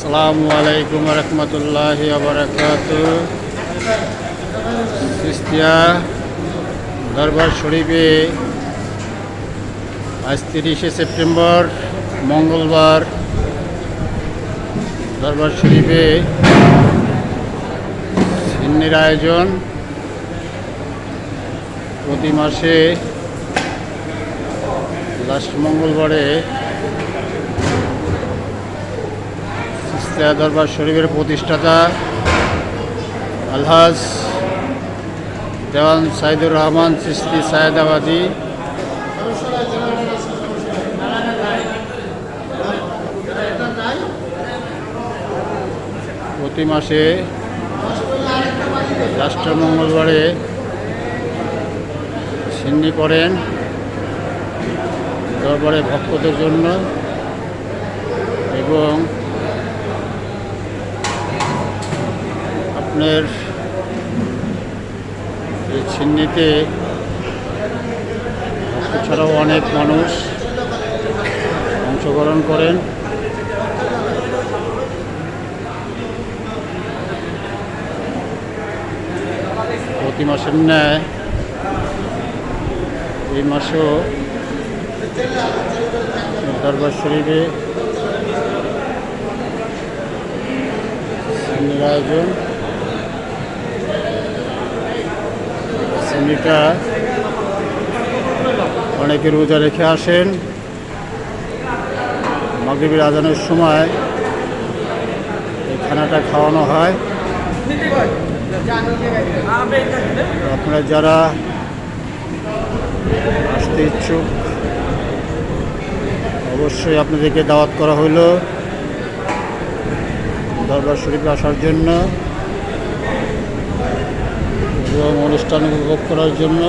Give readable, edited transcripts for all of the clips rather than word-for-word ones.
আসসালামু আলাইকুম রহমতুল্লাহি ওয়া বারাকাতুহু। কুষ্টিয়া দরবার শরীফে আজ 30শে সেপ্টেম্বর মঙ্গলবার দরবার শরীফে সিন্নির আয়োজন। প্রতি মাসে লাস্ট মঙ্গলবারে কুষ্টিয়া দরবার শরীফের প্রতিষ্ঠাতা আলহাজ দেওয়ান সাইদুর রহমান চিশতি সায়েদাবাদী প্রতি মাসে লাস্ট মঙ্গলবারে সিন্নি করেন দরবারে ভক্তদের জন্য এবং আপনার এই সিন্নিতে ভক্ত ছাড়াও অনেক মানুষ অংশগ্রহণ করেন। প্রতি মাসের ন্যায় এই মাসেও দরবার শরীফে সিন্নির আয়োজন। সিন্নিটা অনেকে রোজা রেখে আসেন। মাগরিবের আজানের সময় এই খানাটা খাওয়ানো হয়। আপনারা যারা আসতে ইচ্ছুক অবশ্যই আপনাদেরকে দাওয়াত করা হইল দরবার শরীফে আসার জন্য এবং অনুষ্ঠান উপভোগ করার জন্য।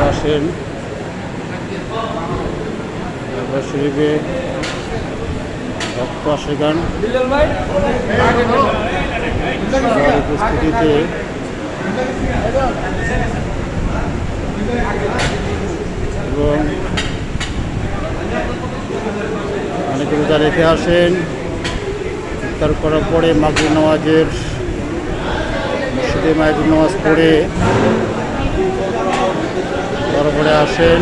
আসেন দরবার শরীফে ভক্ত আশেগান উপস্থিতিতে এবং অনেকে রোজা রেখে আসেন। ইফতার করার পরে মাগরিব নামাজের মসজিদে মাগরিব নামাজ পড়ে দরবারে আসেন।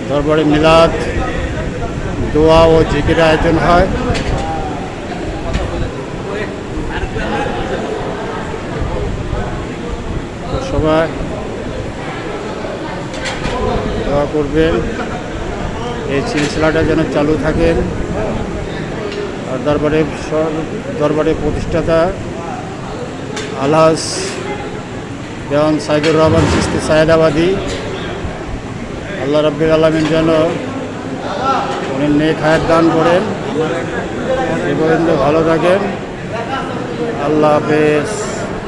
দরবারে মিলাদ, দোয়া ও জিকির আয়োজন হয়। সবাই দোয়া করবেন এই সিলসিলাটা যেন চালু থাকেন। আর দরবারে প্রতিষ্ঠাতা আলহাজ দেওয়ান সাইদুর রহমান চিশতি সায়েদাবাদী আল্লাহ রাব্বুল আলামিন যেন উনি নেক হায়াত দান করেন। সে পর্যন্ত ভালো থাকেন। আল্লাহ হাফেজ।